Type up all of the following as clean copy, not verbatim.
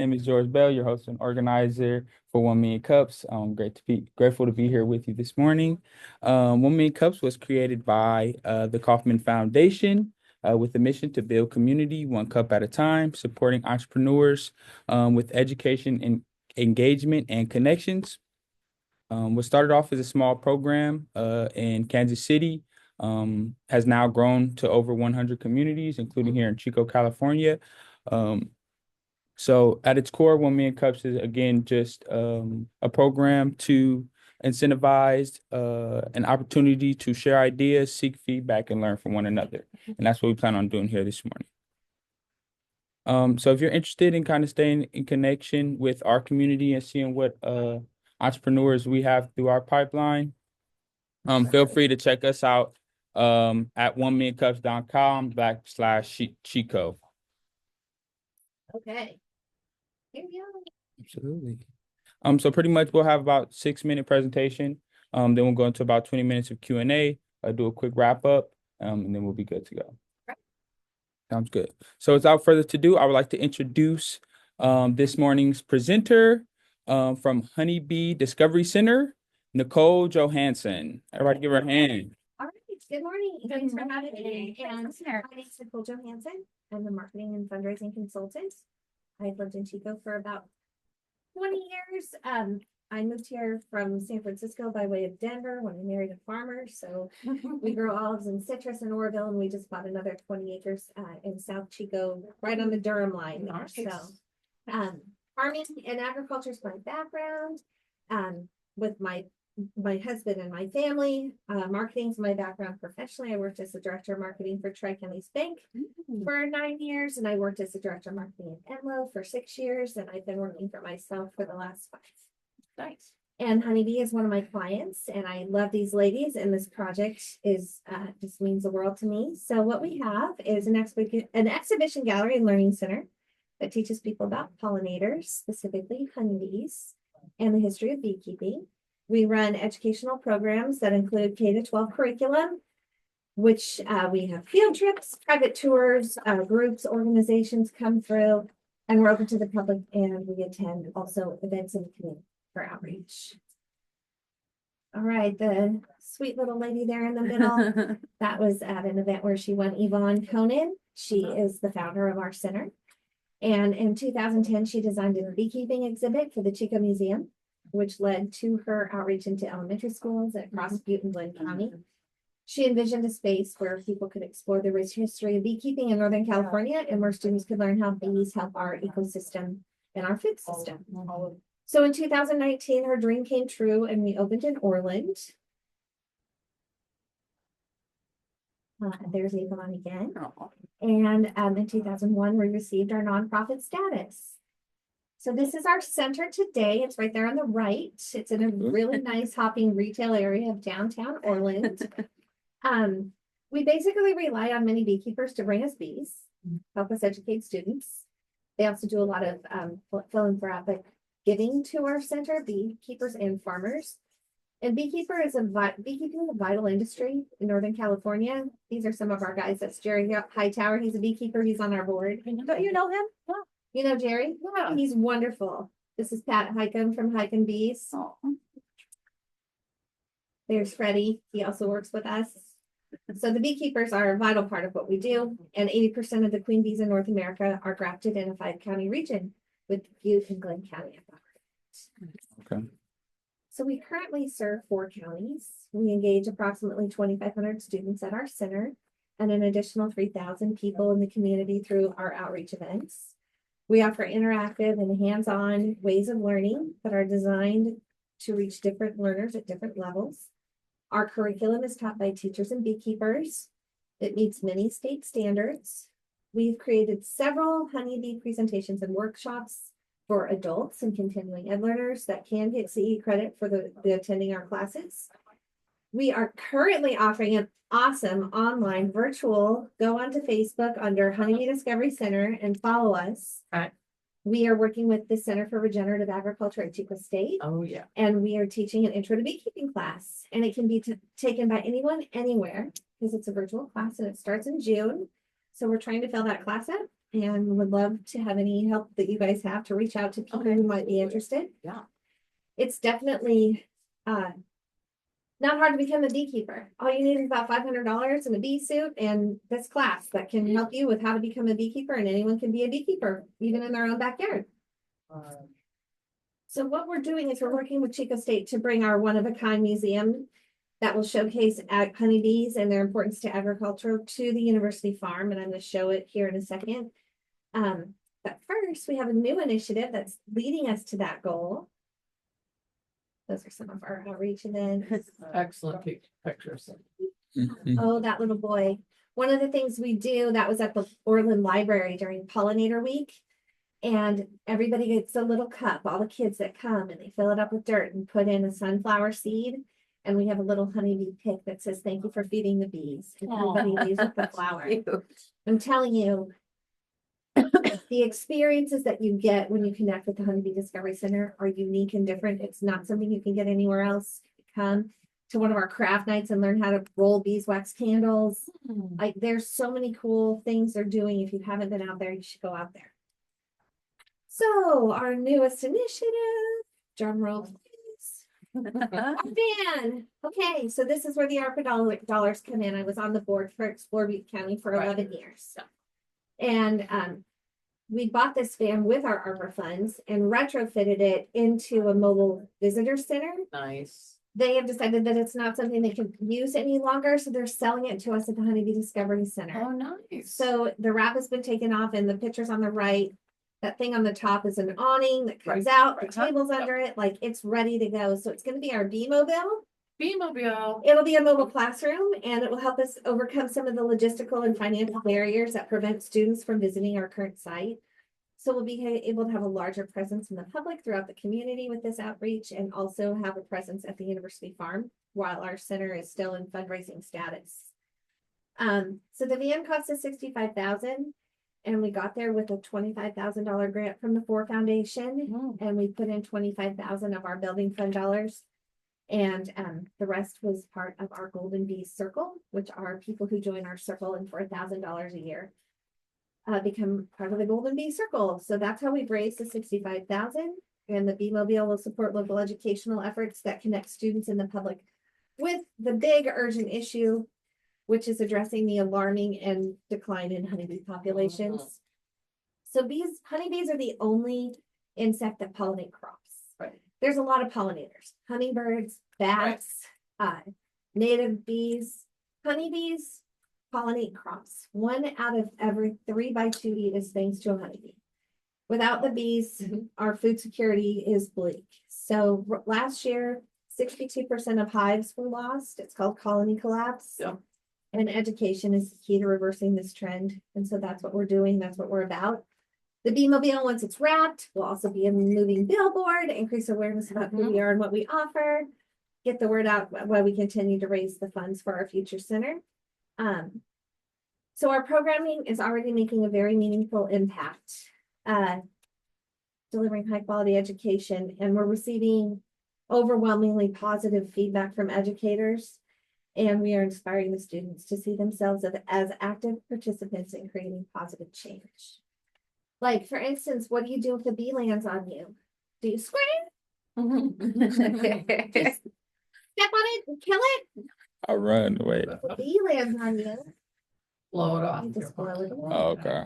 name is George Bell, your host and organizer for 1 Million Cups. Grateful to be here with you this morning. 1 Million Cups was created by the Kauffman Foundation with the mission to build community one cup at a time, supporting entrepreneurs with education and engagement and connections. What started off as a small program in Kansas City has now grown to over 100 communities, including here in Chico, California. So at its core, 1 Million Cups is again just a program to incentivize an opportunity to share ideas, seek feedback, and learn from one another. And that's what we plan on doing here this morning. So if you're interested in kind of staying in connection with our community and seeing what entrepreneurs we have through our pipeline, feel free to check us out at 1millioncups.com/Chico. Okay. Here we go. Absolutely. So pretty much we'll have about 6 minute presentation. Then we'll go into about 20 minutes of Q&A, do a quick wrap up, and then we'll be good to go. Right. Sounds good. So without further ado, I would like to introduce this morning's presenter from Honeybee Discovery Center, Nicole Johansson. Everybody give her a hand. All right. Good morning. Thanks for having me. And my name is Nicole Johansson. I'm a marketing and fundraising consultant. I've lived in Chico for about 20 years. I moved here from San Francisco by way of Denver when I married a farmer. So we grow olives and citrus in Oroville, and we just bought another 20 acres in South Chico, right on the Durham line. Nice. So farming and agriculture is my background. With my husband and my family, marketing is my background professionally. I worked as the director of marketing for Tri-Counties Bank for 9 years, and I worked as the director of marketing at Enlo for 6 years, and I've been working for myself for the last 5. Nice. And Honeybee is one of my clients, and I love these ladies, and this project is just means the world to me. So what we have is an exhibition gallery and learning center that teaches people about pollinators, specifically honeybees, and the history of beekeeping. We run educational programs that include K-12 curriculum, which we have field trips, private tours, groups, organizations come through, and we're open to the public, and we attend also events in the community for outreach. All right, the sweet little lady there in the middle, that was at an event where she won Yvonne Conan. She is the founder of our center. And in 2010, she designed a beekeeping exhibit for the Chico Museum, which led to her outreach into elementary schools across Butte and Glenn County. She envisioned a space where people could explore the rich history of beekeeping in Northern California and where students could learn how bees help our ecosystem and our food system. So in 2019, her dream came true and we opened in Orland. There's Yvonne again. And in 2001, we received our nonprofit status. So this is our center today. It's right there on the right. It's in a really nice hopping retail area of downtown Orland. We basically rely on many beekeepers to bring us bees, help us educate students. They also do a lot of philanthropic giving to our center, beekeepers and farmers. And beekeeping is a vital industry in Northern California. These are some of our guys. That's Jerry Hightower. He's a beekeeper. He's on our board. Don't you know him? Yeah. You know Jerry? Yeah. He's wonderful. This is Pat Highcomb from Bees. Oh. There's Freddie. He also works with us. So the beekeepers are a vital part of what we do. And 80% of the queen bees in North America are grafted in a 5-county region with Butte and Glenn County. Okay. So we currently serve 4 counties. We engage approximately 2,500 students at our center and an additional 3,000 people in the community through our outreach events. We offer interactive and hands-on ways of learning that are designed to reach different learners at different levels. Our curriculum is taught by teachers and beekeepers. It meets many state standards. We've created several honeybee presentations and workshops for adults and continuing ed learners that can get CE credit for the attending our classes. We are currently offering an awesome online virtual. Go onto Facebook under Honeybee Discovery Center and follow us. All right. We are working with the Center for Regenerative Agriculture at Chico State. Oh, yeah. And we are teaching an intro to beekeeping class. And it can be taken by anyone, anywhere, because it's a virtual class and it starts in June. So we're trying to fill that class up. and would love to have any help that you guys have to reach out to people who might be interested. Yeah. It's definitely not hard to become a beekeeper. All you need is about $500 and a bee suit and this class that can help you with how to become a beekeeper, and anyone can be a beekeeper, even in their own backyard. So what we're doing is we're working with Chico State to bring our one-of-a-kind museum that will showcase honeybees and their importance to agriculture to the university farm, and I'm going to show it here in a second. But first, we have a new initiative that's leading us to that goal. Those are some of our outreach events. Excellent pictures. Oh, that little boy. One of the things we do that was at the Orland Library during Pollinator Week. And everybody gets a little cup, all the kids that come, and they fill it up with dirt and put in a sunflower seed. And we have a little honeybee pick that says, "Thank you for feeding the bees." And everybody leaves with the flower. I'm telling you, the experiences that you get when you connect with the Honeybee Discovery Center are unique and different. It's not something you can get anywhere else. Come to one of our craft nights and learn how to roll beeswax candles. Like, there's so many cool things they're doing. If you haven't been out there, you should go out there. So our newest initiative, drum roll please. Van. Okay, so this is where the ARPA dollars come in. I was on the board for Explore Butte County for 11 years. And we bought this van with our ARPA funds and retrofitted it into a mobile visitor center. Nice. They have decided that it's not something they can use any longer, so they're selling it to us at the Honeybee Discovery Center. Oh, nice. So the wrap has been taken off, and the pictures on the right, that thing on the top is an awning that comes out, the table's under it, like it's ready to go. So it's going to be our Bee-mobile. Bee-mobile. It'll be a mobile classroom, and it will help us overcome some of the logistical and financial barriers that prevent students from visiting our current site. So we'll be able to have a larger presence in the public throughout the community with this outreach, and also have a presence at the university farm while our center is still in fundraising status. So the van cost us $65,000, and we got there with a $25,000 grant from the Ford Foundation, and we put in $25,000 of our building fund dollars. And the rest was part of our Golden Bees Circle, which are people who join our circle, and for $1,000 a year become part of the Golden Bee Circle. So that's how we've raised the $65,000. And the Bee-mobile will support local educational efforts that connect students in the public with the big urgent issue, which is addressing the alarming and decline in honeybee populations. So honeybees are the only insect that pollinate crops. Right. There's a lot of pollinators, hummingbirds, bats, native bees. Honeybees pollinate crops. 1 out of every 3 by 2 is thanks to a honeybee. Without the bees, our food security is bleak. So last year, 62% of hives were lost. It's called colony collapse. Yeah. And education is key to reversing this trend. And so that's what we're doing. That's what we're about. The Bee-mobile, once it's wrapped, will also be a moving billboard, increase awareness about who we are and what we offer, get the word out while we continue to raise the funds for our future center. So our programming is already making a very meaningful impact, delivering high quality education, and we're receiving overwhelmingly positive feedback from educators. And we are inspiring the students to see themselves as active participants in creating positive change. Like, for instance, what do you do if a bee lands on you? Do you scream? Step on it and kill it? I run away. If a bee lands on you, Blow it off. you just blow it away. Oh, okay.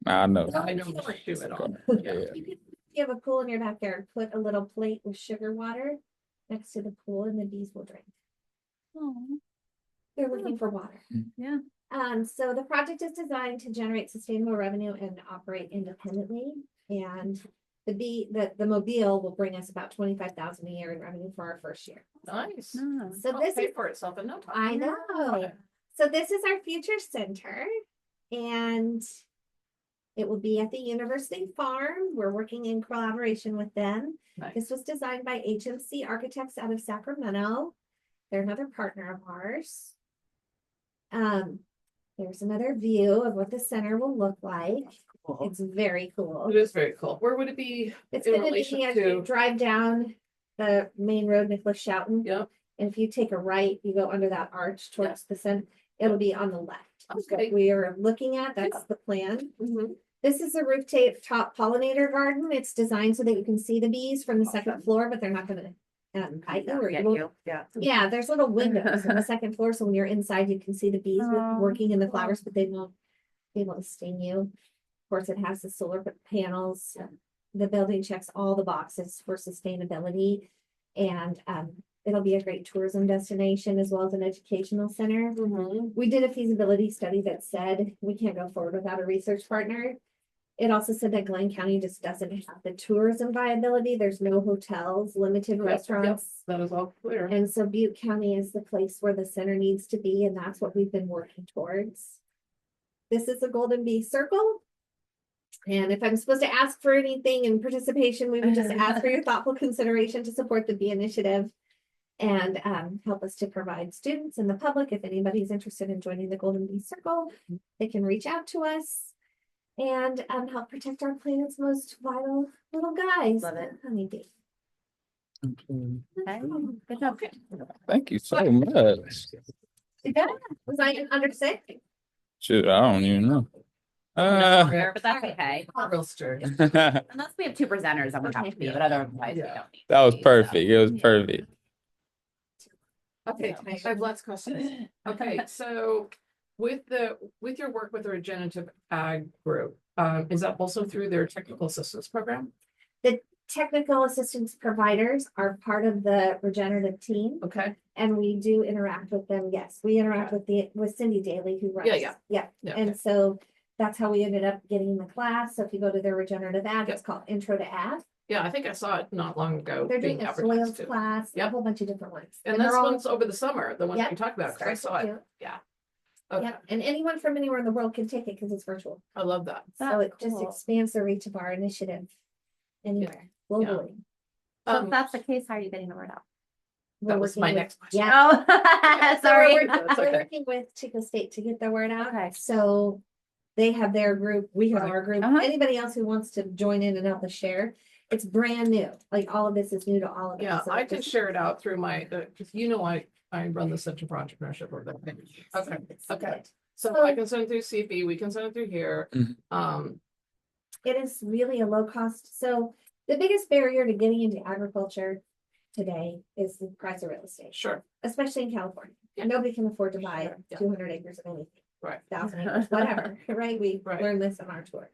I know. I know the shoe it on. Yeah. If you have a pool in your backyard, put a little plate with sugar water next to the pool, and the bees will drink. They're looking for water. Yeah. So the project is designed to generate sustainable revenue and operate independently. And the mobile will bring us about $25,000 a year in revenue for our first year. Nice. So It'll this pay is, for itself in no time. I know. So this is our future center, and it will be at the university farm. We're working in collaboration with them. Nice. This was designed by HMC Architects out of Sacramento. They're another partner of ours. There's another view of what the center will look like. Cool. It's very cool. It is very cool. Where would it be? It's in going to relation be as you to? drive down the main road, Nicholas Shoughton. Yep. And if you take a right, you go under that arch towards the center. It'll be on the left. is what Okay. we are looking at. That's the plan. Mhm. This is a rooftop pollinator garden. It's designed so that you can see the bees from the second floor, but they're not gonna bite you or Get you you, yeah. Yeah, there's little windows on the second floor, so when you're inside, you can see the bees Oh. working in the flowers, but they won't be able to sting you. Of course, it has the solar panels. The building checks all the boxes for sustainability. And it'll be a great tourism destination as well as an educational center. Mhm. We did a feasibility study that said we can't go forward without a research partner. It also said that Glenn County just doesn't have the tourism viability. There's no hotels, limited Yep, restaurants. That is all clear. And so Butte County is the place where the center needs to be, and that's what we've been working towards. This is the Golden Bee Circle. And if I'm supposed to ask for anything in participation, we would just ask for your thoughtful consideration to support the Bee Initiative and help us to provide students and the public, if anybody's interested in joining the Golden Bee Circle, they can reach out to us and help protect our planet's most vital little guys. Love it. the Honeybee. Okay, good job. Thank you so much. Was I under six? Shoot, I don't even know. But that's okay. Not real sturdy. That Unless we have two presenters, then we have to be, but otherwise we don't need. was perfect. It was perfect. Okay, I have lots of questions. Okay, so with your work with the regenerative ag group, is that also through their technical assistance program? Technical assistance providers are part of the regenerative team, Okay, and we do interact with them. Yes, we interact with Cindy Daly, who runs. Yeah. And so that's how we ended up getting the class. So if you go to their regenerative ag, Yep. it's called Intro to Ag. yeah, I think I saw it not long ago They're being doing a advertised soils too. class, a Yep. whole bunch of different ones. And they're this all- one's over the summer, the one that Yep, you talked about, because I starts saw in it, June. yeah. Okay, Yep, and anyone from anywhere in the world can take it because it's virtual. I love that. So it just cool. expands the reach of our initiative anywhere globally. So if that's the case, how are you getting the word out? We're That was working my with- next question. Yeah. Oh, So sorry. We're, That's we're okay. working with Chico State to get the word out. Okay. So they have their group, we have Right. our group. Uh-huh. Anybody else who wants to join in and help us share, it's brand new. Like all of this is new to all of us. Yeah, So I can just- share it out through my, because I run the Center for Entrepreneurship over there. Okay, okay. So I can send it through CP, we can send it through here. Mhm. It is really a low cost. So the biggest barrier to getting into agriculture today is the price of real estate, Sure, especially in California. Yeah. Nobody can afford to buy Sure, yeah. 200 acres of anything. right. 1,000 acres, whatever, right? We Right. learned this on our tour.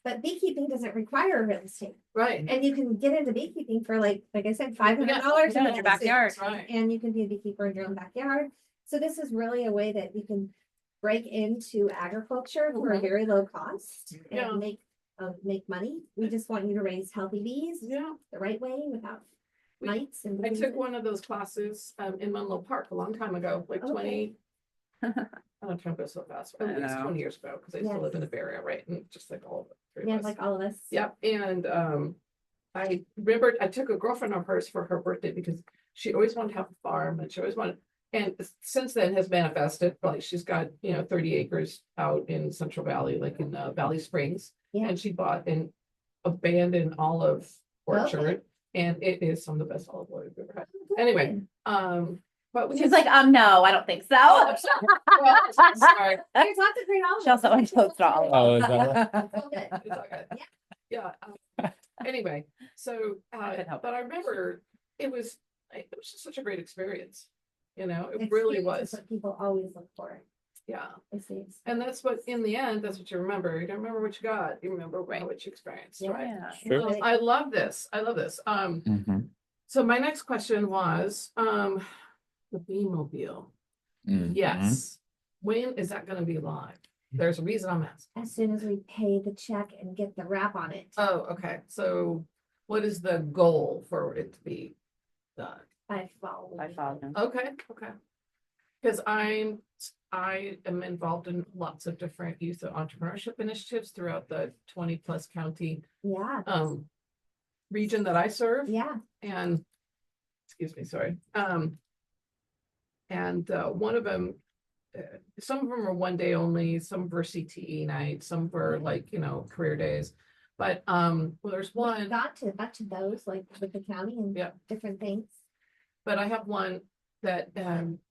But beekeeping doesn't require real estate, Right, and you can get into beekeeping for like I said, $500 Yeah, in your backyard. right. and you can be a beekeeper in your own backyard. So this is really a way that you can break into agriculture for a Mhm. very low cost Yeah. and make money. We just want you to raise healthy bees Yeah, the right way without We- mites and. I took diseases. one of those classes in Menlo Park a long time ago, like Okay. 20. I don't go so fast, but at I least know. 20 years ago, because I used to Yes. live in the Bay Area, right? And just like all of the three Yeah, of us. like all of us. Yep, and I remembered I took a girlfriend of hers for her birthday because she always wanted to have a farm and she always wanted, and since then has manifested, like she's got, 30 acres out in Central Valley, like in Valley Springs. Yeah. And she bought an abandoned olive orchard, Okay. and it is some of the best olive oil we've ever had. Oh, good. Anyway, but we She's just- like, no, I don't think so. Oh, I'm sorry. Well, I'm sorry. There's lots of great olives. She also went to Australia. Oh, is that right? So good. It's all good. Yeah. Anyway, so, couldn't help but I remember it was just such a great experience. It Experience really is was. what people always look for. Yeah. Is the experience. And that's what, in the end, that's what you remember. You don't remember what you got. You remember Right. what you experienced, right? Yeah. Sure. I love this. I love this. Mhm. So my next question was, the Bee-mobile. Mhm. Yes. When is that gonna be live? There's a reason I'm asking. As soon as we pay the check and get the wrap on it Oh, okay. So what is the goal for it to be done? by fall. I followed him. Okay, okay. Because I am involved in lots of different youth entrepreneurship initiatives throughout the 20+ county Yeah, region that I serve. yeah. And, excuse me, sorry. And one of them, some of them are one day only, some were CTE nights, some were like, career days. But well, there's We one, got to a bunch of those, like with the county and Yeah. different things. but I have one that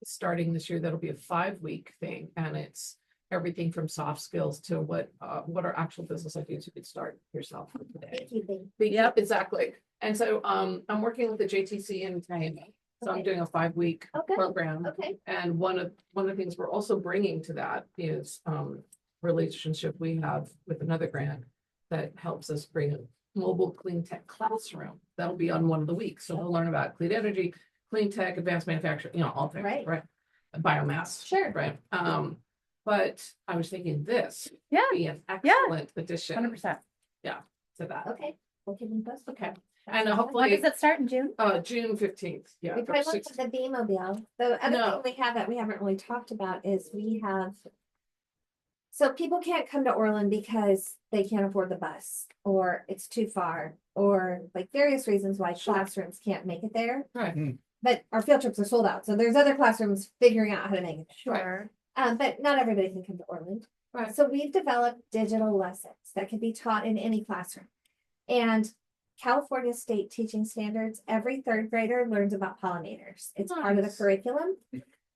starting this year, that'll be a 5-week thing, and it's everything from soft skills to what are actual business ideas you could start yourself with today. Beekeeping. Yep, exactly. And so I'm working with the JTC in Miami. So I'm Okay. doing a 5-week Okay. program. Okay, And one of the things we're also bringing to that is relationship we have with another grant that helps us bring a mobile clean tech classroom. That'll be on one of the weeks. So we'll learn about clean energy, clean tech, advanced manufacturing, all things, Right. right? Biomass. Sure. Right. But I was thinking this Yeah. would be an excellent addition 100%. to that. okay. We'll keep them posted. Okay. And When hopefully, does it start in June? June 15th. Yeah. We or probably won't 6th. have the Bee-mobile. The other No. thing we have that we haven't really talked about is we have. So people can't come to Orland because they can't afford the bus, or it's too far, or like various reasons why Sure. classrooms can't make it there. Right. But our field trips are sold out, so there's other classrooms figuring out how to make it. Sure. But not everybody can come to Orland. Right. So we've developed digital lessons that can be taught in any classroom. And California state teaching standards, every third grader learns about pollinators. It's part of the Nice. curriculum.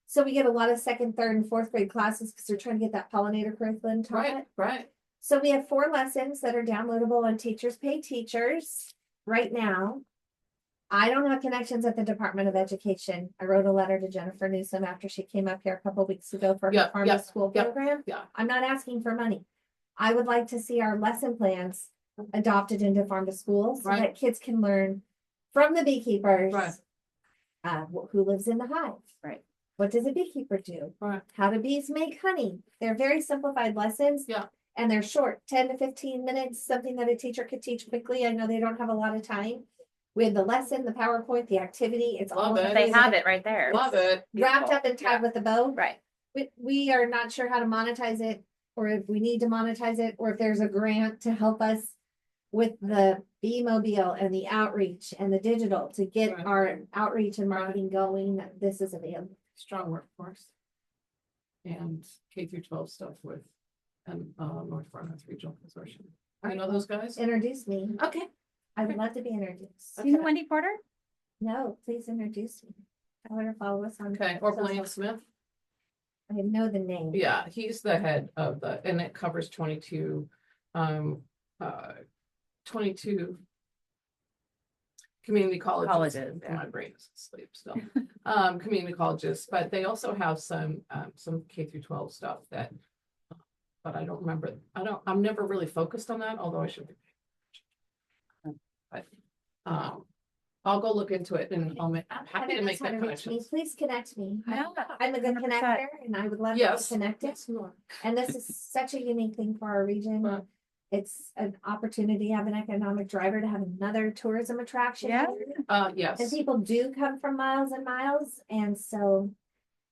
So we get a lot of second, third, and fourth grade classes because they're trying to get that pollinator curriculum taught. Right. Right. So we have 4 lessons that are downloadable on Teachers Pay Teachers right now. I don't have connections at the Department of Education. I wrote a letter to Jennifer Newsom after she came up here a couple weeks ago for her Yeah, Farm yeah, to School yeah, program. yeah. I'm not asking for money. I would like to see our lesson plans adopted into Farm to School so Right. that kids can learn from the beekeepers. Right. Who lives in the hive? Right. What does a beekeeper do? Right. How do bees make honey? They're very simplified lessons. Yeah. And they're short, 10 to 15 minutes, something that a teacher could teach quickly. I know they don't have a lot of time. We have the lesson, the PowerPoint, the activity. It's all Love it. They have it right there. Love it. wrapped up and tied with a bow. Right. We are not sure how to monetize it, or if we need to monetize it, or if there's a grant to help us with the Bee-mobile and the outreach and the digital to get Right. our outreach and marketing going. This is available. Strong workforce. And K-12 stuff with North Farmers Regional Consortium. I know those guys. Introduce me. Okay. I would love to be introduced. Do you know Okay. Wendy Porter? No, please introduce me. I want to follow us on. Okay. Or Blaine Smith. I know the name. Yeah, he's the head of and it covers 22 community colleges. Colleges, yeah. My brain is asleep still. Community colleges, but they also have some K-12 stuff that, but I don't remember. I'm never really focused on that, although I should be. But I'll go look into it and I'm happy to make that connection. Please connect me. Yeah. I'm a good 100%. connector and I would love to be Yes. connected. Yes, you are. And this is such a unique thing for our region. Right. It's an opportunity to have an economic driver to have another tourism attraction. Yeah. here. And Yes. people do come from miles and miles. And so,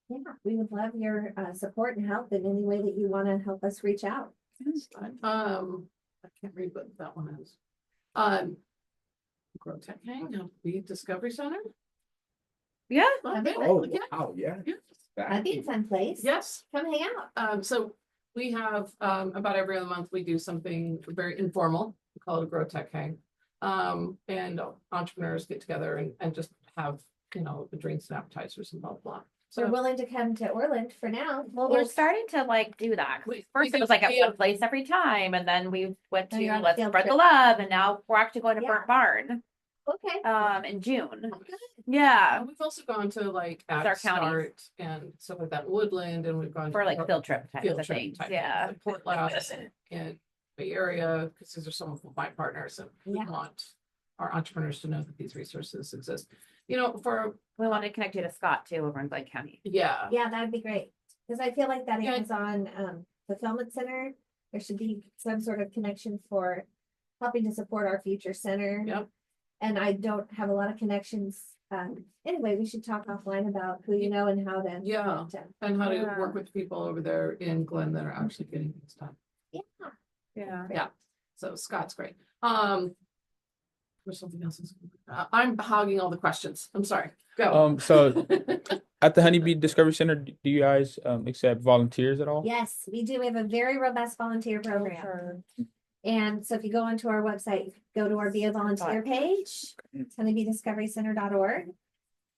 yeah, we would love your support and help in any way that you want to help us reach out. I can't read what that one is. Grow Tech Hang, Honeybee Discovery Center. Yeah. Oh, wow, yeah. That'd be a fun place. Yes. Come hang out. So we have about every other month, we do something very informal, we call it a Grow Tech Hang. And entrepreneurs get together and just have, the drinks and appetizers and blah, blah. You're So willing to come to Orland for now. Well, we're starting to do that. We- First, we it was do- like at we have- one place every time, and then we went Now to you're on a Let's field Spread the trip. Love, and now we're actually going to Yeah. Burnt Barn Okay. in June. Okay. Yeah, we've also gone to like our Ag counties. Start and stuff like that, Woodland, and we've gone for like to field trip types field of trip things. type Yeah. things, like Port Labs and Bay Area, because these are some of my partners and we Yeah. want our entrepreneurs to know that these resources exist. For, We want to connect you to Scott too over in Glenn County. yeah, Yeah, that'd be great. Because I feel like that Yeah. Amazon fulfillment center, there should be some sort of connection for helping to support our future center. Yep. And I don't have a lot of connections. Anyway, we should talk offline about who you know and how to. Yeah. connect them. and how to Yeah. work with people over there in Glen that are actually getting things done. Yeah. Yeah. Yeah, so Scott's great. There's something else. I'm hogging all the questions. I'm sorry. Go. So at the Honeybee Discovery Center, do you guys accept volunteers at all? Yes, we do. We have a very robust volunteer program. And so if you go onto our website, go to our Be a Volunteer page, it's honeybeediscoverycenter.org.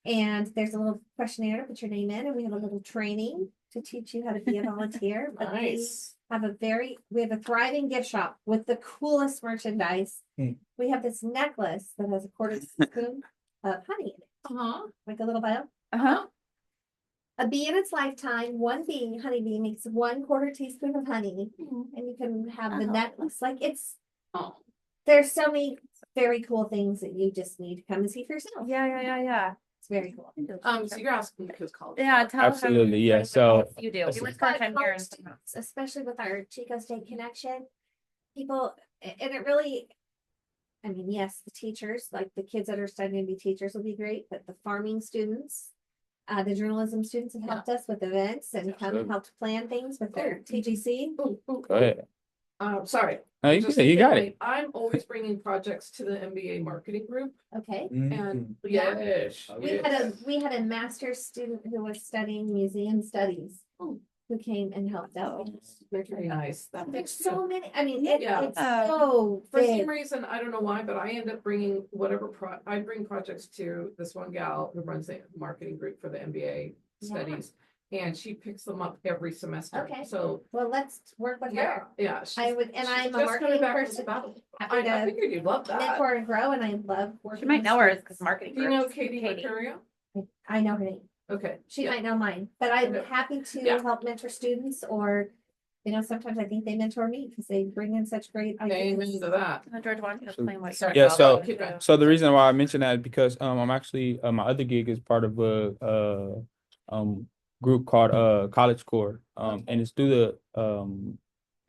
And there's a little questionnaire to put your name in, and we have a little training to teach you how to be a volunteer. But Nice. we have a thriving gift shop with the coolest merchandise. We have this necklace that has a quarter teaspoon of honey in it, Uh-huh. like a little vial. Uh-huh. A bee in its lifetime, one bee, honeybee, makes 1/4 teaspoon of honey, and you can have the Oh. necklace. Like Oh, there's so many very cool things that you just need to come and see for yourself. Yeah. It's very cool. so you're asking because college. Yeah, tell us. Absolutely, yeah, so- You do. It was We've first got time here. college students, especially with our Chico State connection, people, and it really, I mean, yes, the teachers, like the kids that are studying to be teachers will be great, but the farming students, the journalism students have helped us with events and Absolutely. helped plan things with their TGC. Go ahead. Sorry. No, you Just good, you got thinking, it. I'm always bringing projects to the MBA marketing group Okay. and Yeah. yes. We had a master's student who was studying museum studies, who came and helped out. Very nice. That There's makes so many, I mean, it's Yeah. so For some big. reason, I don't know why, but I end up bringing I bring projects to this one gal who runs the marketing group for the MBA Yeah. studies. And she picks them up every semester. Okay. So, Well, let's work with yeah, her. yeah. I would, and she's I'm a just coming marketing back from person. sabbatical. Happy I to figured you'd love that. mentor and grow, and I love working. She might with know hers students. because marketing. Do you know groups. Katie Mercurio? I know her name. Okay. She yeah. might know mine, but I'm Okay. happy to Yeah. help mentor students, or, sometimes I think they mentor me because they bring in such great Amen ideas. to that. George, why don't you Absolutely. explain what Sorry. Yeah, so- Keep going. So the reason why I mentioned that is because I'm actually my other gig is part of a group called College Core. And it's through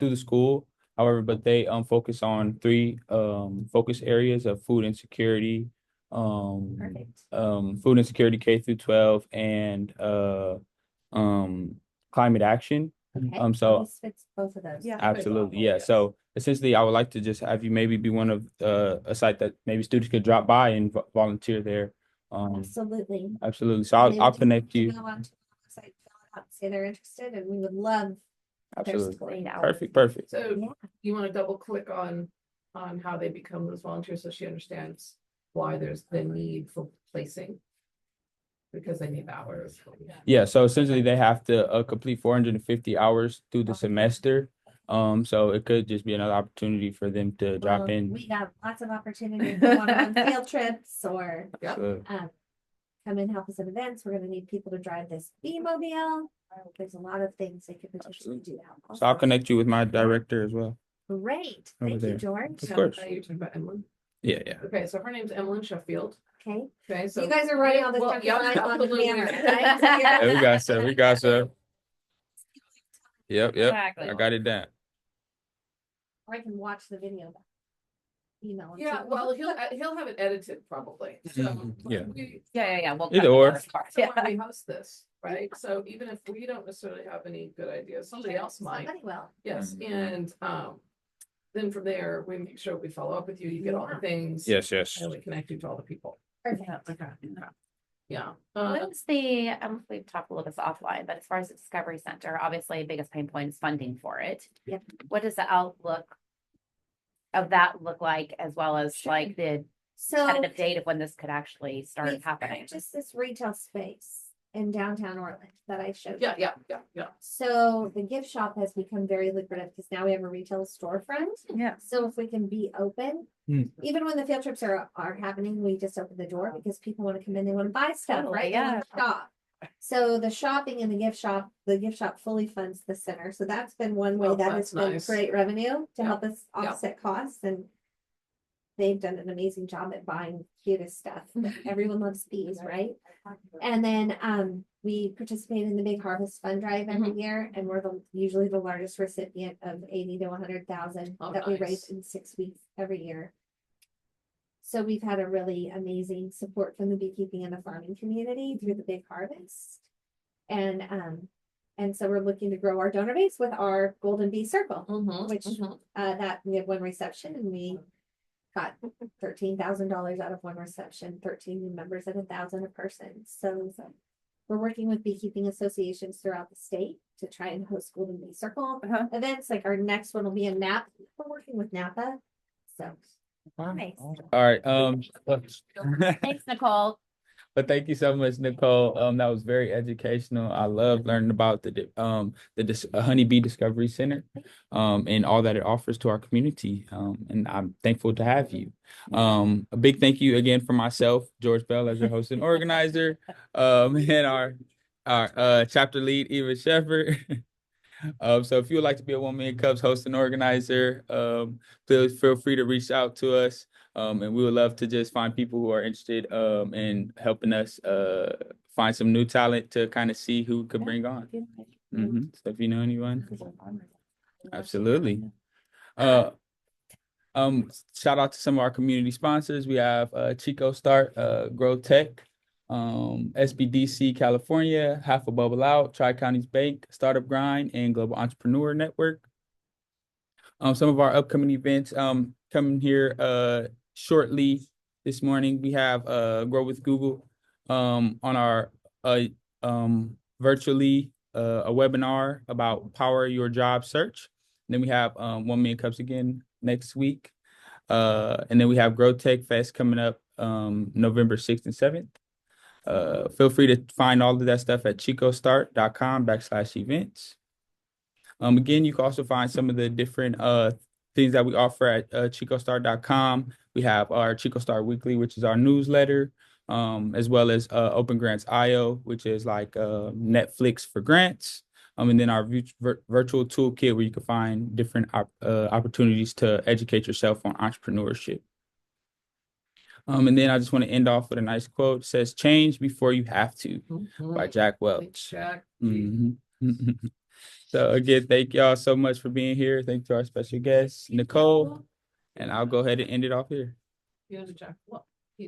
the school. However, but they focus on 3 focus areas of food insecurity, Perfect. food insecurity K-12 and climate action. Okay. So This fits both of those. Yeah. absolutely, yeah. Yes. So essentially, I would like to just have you maybe be one of a site that maybe students could drop by and volunteer there. Absolutely. Absolutely. So They I'll would connect just you. go onto the website, fill it out, say they're interested, and we would love their Absolutely. support. Perfect. So Yeah. you want to double click on how they become those volunteers so she understands why there's the need for placing. Because they need hours. Yeah. So essentially, they have to complete 450 hours through the semester. So it could just be another opportunity for them to drop Well, in. we got lots of opportunities. We want to run field trips or Yep. come and help us at events. We're gonna need people to drive this bee-mobile. There's a lot of things they could potentially do to help. So I'll connect you with my director as well. Great. Over Thank there. you, George. Of course. You're talking about Emily. Yeah. Okay, so her name's Emily Sheffield. Okay. Okay, so. You guys are running all this Well, stuff yeah, on absolutely. camera, right? Hey, we got some. Yep. Exactly. I got it down. Or I can watch the video. Email. it to Yeah, you. well, he'll have it edited probably. So. Yeah. Yeah. We'll Either cut the or. first part. So Yeah. when we host this, right? So even if we don't necessarily have any good ideas, somebody else might. Somebody will. Yes, and then from there, we make sure we follow up with you. You get all the things. Yes. And we connect you to all the people. Perfect. Okay. Yeah. What's we've talked a little bit offline, but as far as the Discovery Center, obviously biggest pain point is funding for it. Yep. What does the outlook of that look like, as well as like the So tentative date of when this could actually start we've happening? purchased this retail space in downtown Orland that I showed. you. Yeah. So the gift shop has become very lucrative because now we have a retail storefront. Yeah. So if we can be open, Hmm. even when the field trips are happening, we just open the door because people want to come in, they want to buy stuff, Totally, right? They wanna yeah. shop. So the shopping in the gift shop fully funds the center. So that's been one way Oh, that has that's been nice. great revenue to Yeah. help us Yeah. offset costs, and they've done an amazing job at buying cutest stuff. Everyone loves bees, right? And then we participate in the big harvest fund drive every Mm-hmm. year, and we're usually the largest recipient of 80 to 100,000 Oh, that we nice. raise in 6 weeks every year. So we've had a really amazing support from the beekeeping and the farming community through the big harvest. And so we're looking to grow our donor base with our Golden Bee Circle, which that we had one reception, and we got $13,000 out of one reception, 13 new members at 1,000 a person. So we're working with beekeeping associations throughout the state to try and host Golden Bee Circle events. Like our next one will be in Napa. We're working with Napa. So Nice. All right. Thanks, Nicole. But thank you so much, Nicole. That was very educational. I love learning about the Honeybee Discovery Center, and all that it offers to our community. And I'm thankful to have you. A big thank you again for myself, George Bell, as your host and organizer, and our chapter lead, Eva Shepherd. So if you would like to be a One Million Cups host and organizer, please feel free to reach out to us. And we would love to just find people who are interested in helping us find some new talent to kind of see who could bring on. So if you know anyone, absolutely. Shout out to some of our community sponsors. We have Chico Start, Grow Tech, SBDC California, Half a Bubble Out, Tri-Counties Bank, Startup Grind, and Global Entrepreneur Network. Some of our upcoming events coming here shortly this morning. We have Grow with Google on our virtually a webinar about power your job search. And then we have 1 Million Cups again next week. And then we have Grow Tech Fest coming up November 6th and 7th. Feel free to find all of that stuff at chicostart.com/events. Again, you can also find some of the different things that we offer at chicostart.com. We have our Chico Start Weekly, which is our newsletter, as well as Open Grants IO, which is like Netflix for grants. And then our virtual toolkit where you can find different opportunities to educate yourself on entrepreneurship. And then I just want to end off with a nice quote. It says, "Change before you have to," by Jack Welch. Jack. So again, thank y'all so much for being here. Thank you to our special guest, Nicole. And I'll go ahead and end it off here. Jack. Well,